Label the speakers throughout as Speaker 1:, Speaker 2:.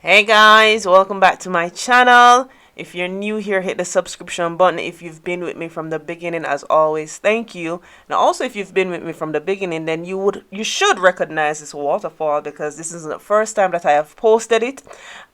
Speaker 1: Hey guys, welcome back to my channel. If you're new here, hit the subscription button. If you've been with me from the beginning, as always, thank you. Now also, if you've been with me from the beginning, then you should recognize this waterfall, because this is the first time that I have posted it.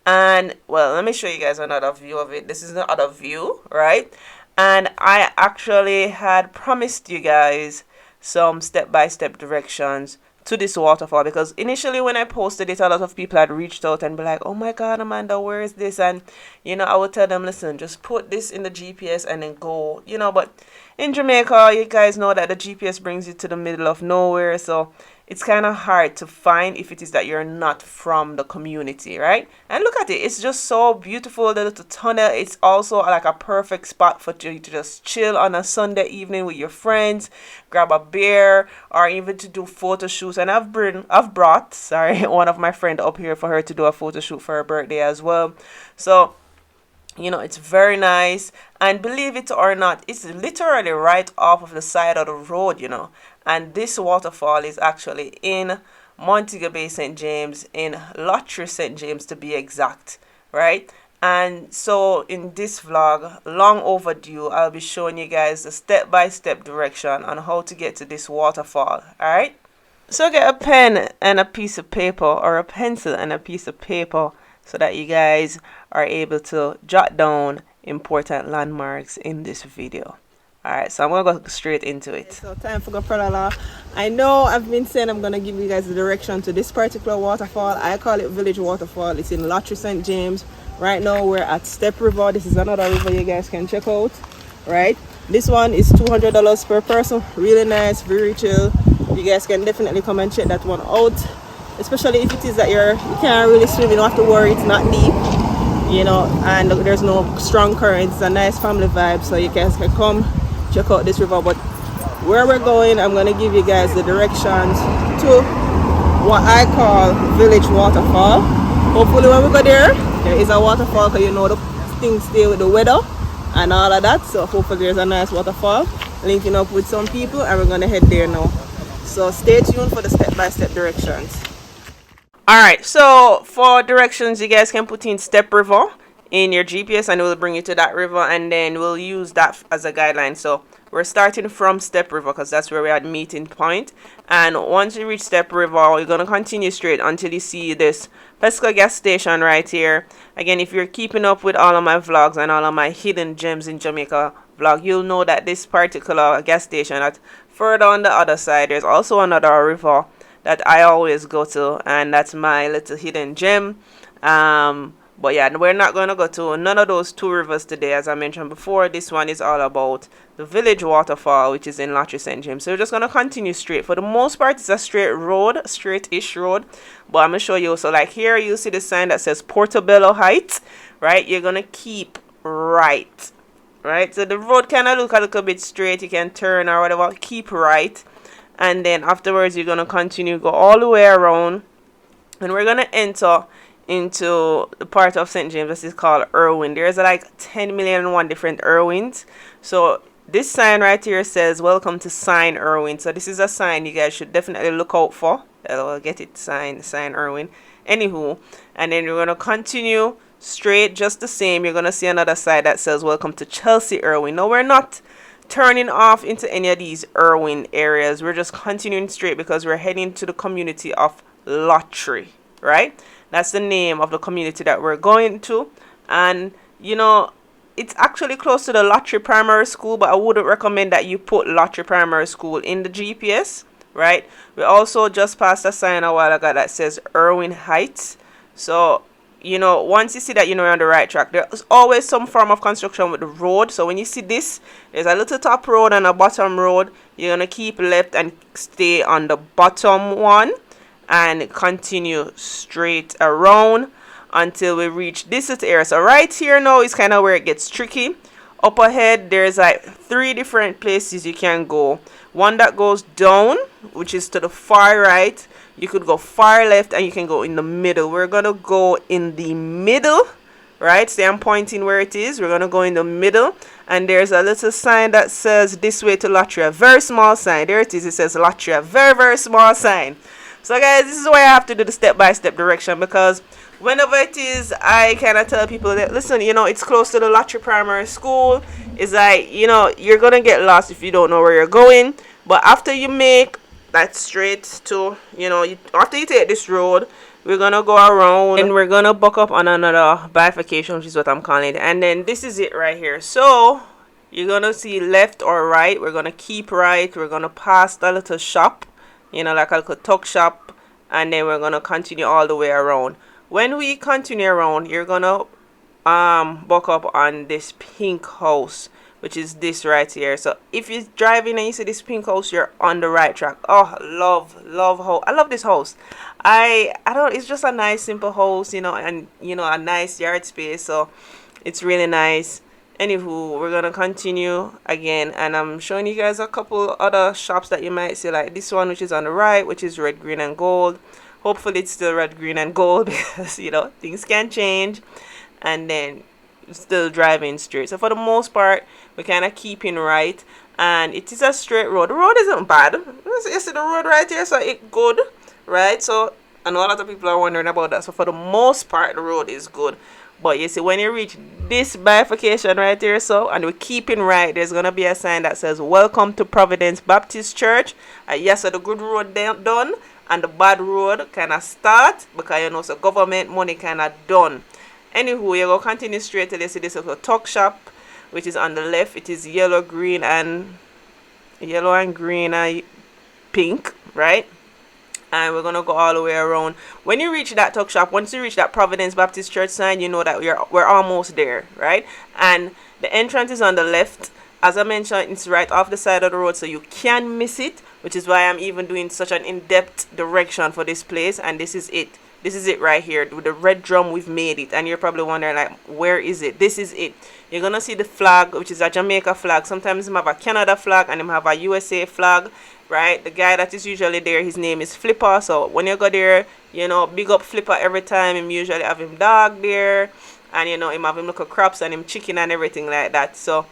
Speaker 1: And well, let me show you guys another view of it. This is another view, right? And I actually had promised you guys some step-by-step directions to this waterfall, because initially when I posted it, a lot of people had reached out and be like, oh my god, Amanda, where is this? And I would tell them, listen, just put this in the GPS and then go, but in Jamaica, you guys know that the GPS brings you to the middle of nowhere, so it's kind of hard to find if it is that you're not from the community, right? And look at it, it's just so beautiful. The little tunnel, it's also like a perfect spot for you to just chill on a Sunday evening with your friends, grab a beer, or even to do photo shoots. And I've brought one of my friends up here for her to do a photo shoot for her birthday as well. So it's very nice, and believe it or not, it's literally right off of the side of the road, and this waterfall is actually in Montego Bay, St. James, in Lottery, St. James to be exact, right? And so in this vlog, long overdue, I'll be showing you guys the step-by-step direction on how to get to this waterfall, alright? So get a pen and a piece of paper, or a pencil and a piece of paper, so that you guys are able to jot down important landmarks in this video. Alright, so I'm going to go straight into it. So time for go pralala. I know I've been saying I'm going to give you guys the direction to this particular waterfall. I call it Village Waterfall. It's in Lottery, St. James. Right now we're at Step River. This is another river you guys can check out. Right? This one is $200 per person. Really nice, very chill. You guys can definitely come and check that one out. Especially if it is that you can't really swim, you don't have to worry, it's not deep, and there's no strong current. It's a nice family vibe, so you guys can come check out this river. But where we're going, I'm going to give you guys the directions to what I call Village Waterfall. Hopefully when we go there is a waterfall, because the things stay with the weather and all of that. So hopefully there's a nice waterfall, linking up with some people, and we're going to head there now. So stay tuned for the step-by-step directions. Alright, so for directions, you guys can put in Step River in your GPS and it will bring you to that river, and then we'll use that as a guideline. So we're starting from Step River because that's where we had meeting point. And once you reach Step River, you're going to continue straight until you see this Pesca gas station right here. Again, if you're keeping up with all of my vlogs and all of my hidden gems in Jamaica vlog, you'll know that this particular gas station, that further on the other side, there's also another river that I always go to, and that's my little hidden gem. But yeah, we're not going to go to none of those two rivers today. As I mentioned before, this one is all about the Village Waterfall, which is in Lottery, St. James. So we're just going to continue straight. For the most part, it's a straight-ish road, but I'm going to show you. So like here, you see the sign that says Portobello Heights, right? You're going to keep right, so the road kind of look a little bit straight. You can turn or whatever, keep right. And then afterwards, you're going to continue, go all the way around. And we're going to enter into the part of St. James that is called Irwin. There's like 10 million and one different Irwins. So this sign right here says, welcome to Sign Irwin. So this is a sign you guys should definitely look out for. I'll get it, sign Irwin. Anywho, and then you're going to continue straight just the same. You're going to see another sign that says, welcome to Chelsea Irwin. No, we're not turning off into any of these Irwin areas. We're just continuing straight because we're heading to the community of Lottery, right? That's the name of the community that we're going to. And it's actually close to the Lottery Primary School, but I wouldn't recommend that you put Lottery Primary School in the GPS, right? We also just passed a sign a while ago that says Irwin Heights. So once you see that, you're on the right track. There's always some form of construction with the road. So when you see this, there's a little top road and a bottom road. You're going to keep left and stay on the bottom one and continue straight around until we reach this little area. So right here now is kind of where it gets tricky. Up ahead, there's like 3 different places you can go. One that goes down, which is to the far right. You could go far left, and you can go in the middle. We're going to go in the middle, right? See, I'm pointing where it is. We're going to go in the middle, and there's a little sign that says this way to Lottery. A very small sign. There it is. It says Lottery. A very, very small sign. So, guys, this is why I have to do the step-by-step direction, because whenever it is, I kind of tell people that, listen, you know, it's close to the Lottery Primary School. It's like, you know, you're gonna get lost if you don't know where you're going. But after you make that straight to, you know, after you take this road, we're gonna go around and we're gonna buck up on another bifurcation, which is what I'm calling it. And then this is it right here. So you're gonna see left or right. We're gonna keep right. We're gonna pass the little shop, you know, like a little tuck shop, and then we're gonna continue all the way around. When we continue around, you're gonna buck up on this pink house, which is this right here. So if you're driving and you see this pink house, you're on the right track. Oh, love house. I love this house. I don't, it's just a nice simple house, you know, and you know, a nice yard space, so it's really nice. Anywho, we're gonna continue again, and I'm showing you guys a couple other shops that you might see, like this one, which is on the right, which is red, green, and gold. Hopefully it's still red, green, and gold, because you know, things can change. And then still driving straight. So for the most part, we're kind of keeping right, and it is a straight road. The road isn't bad. You see the road right here, so it's good, right? So I know a lot of people are wondering about that. So for the most part, the road is good. But you see, when you reach this bifurcation right here, so, and we're keeping right, there's gonna be a sign that says "Welcome to Providence Baptist Church." Yes, so the good road done, and the bad road kind of start, because you know, so government money kind of done. Anywho, you go continue straight till you see this little tuck shop, which is on the left. It is yellow, green, and pink, right? And we're gonna go all the way around. When you reach that tuck shop, once you reach that Providence Baptist Church sign, you know that we're almost there, right? And the entrance is on the left. As I mentioned, it's right off the side of the road, so you can miss it, which is why I'm even doing such an in-depth direction for this place. And this is it. This is it right here with the red drum. We've made it, and you're probably wondering, like, where is it? This is it. You're gonna see the flag, which is a Jamaica flag. Sometimes they have a Canada flag and they have a USA flag, right? The guy that is usually there, his name is Flipper. So when you go there, you know, big up Flipper every time. Him usually have him dog there, and you know, him have him little crops and him chicken and everything like that. So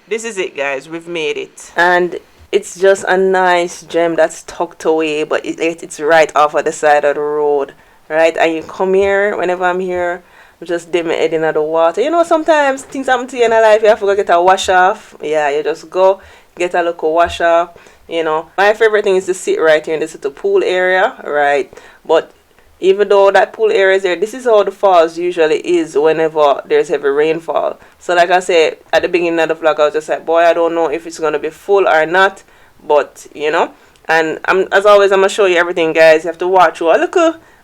Speaker 1: this is it, guys. We've made it, and it's just a nice gem that's tucked away, but it's right off of the side of the road. Right, and you come here, whenever I'm here, I'm just dip my head in the water. You know, sometimes things happen to you in life, you have to go get a wash off. Yeah, you just go get a local wash off. You know, my favorite thing is to sit right here in this little pool area, right? But even though that pool area is there, this is how the falls usually is whenever there's heavy rainfall. So like I said at the beginning of the vlog, I was just like, boy, I don't know if it's gonna be full or not, but you know. And as always, I'm gonna show you everything, guys. You have to watch.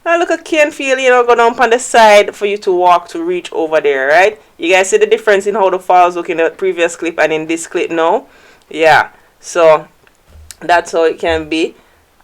Speaker 1: Look at cane field, you know, go down on the side for you to walk to reach over there, right? You guys see the difference in how the falls look in the previous clip and in this clip now? Yeah, so that's how it can be.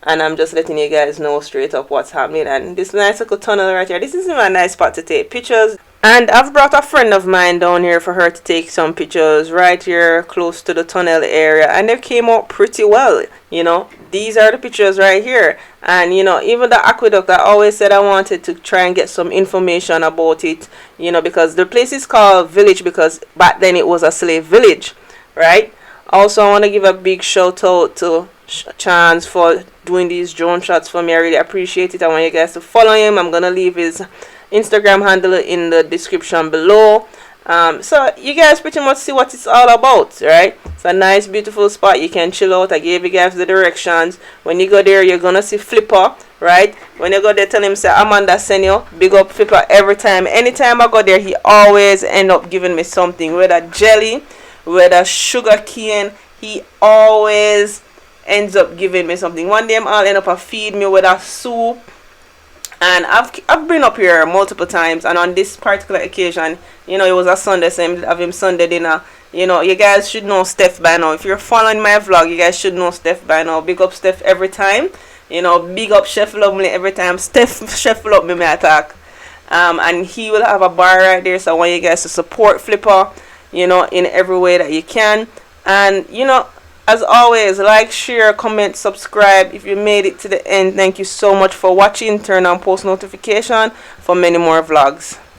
Speaker 1: And I'm just letting you guys know straight up what's happening. And this nice little tunnel right here, this is a nice spot to take pictures. And I've brought a friend of mine down here for her to take some pictures right here close to the tunnel area, and they came out pretty well. You know, these are the pictures right here. And you know, even the aqueduct, I always said I wanted to try and get some information about it, you know, because the place is called Village because back then it was a slave village, right? Also, I want to give a big shout out to Stjames for doing these drone shots for me. I really appreciate it. I want you guys to follow him. I'm gonna leave his Instagram handle in the description below. So you guys pretty much see what it's all about, right? It's a nice beautiful spot. You can chill out. I gave you guys the directions. When you go there, you're gonna see Flipper, right? When you go there, tell him say Amanda send you. Big up Flipper every time. Anytime I go there, he always end up giving me something, whether jelly, whether sugar cane. He always ends up giving me something. One day I'll end up feed me with a soup. And I've been up here multiple times, and on this particular occasion, you know, it was a Sunday, so I have him Sunday dinner. You know, you guys should know Steph by now. If you're following my vlog, you guys should know Steph by now. Big up Steph every time. You know, big up Chef Lovely every time. Chef Love me attack. And he will have a bar right there, so I want you guys to support Flipper, you know, in every way that you can. And, you know, as always, like, share, comment, subscribe. If you made it to the end, thank you so much for watching. Turn on post notification for many more vlogs.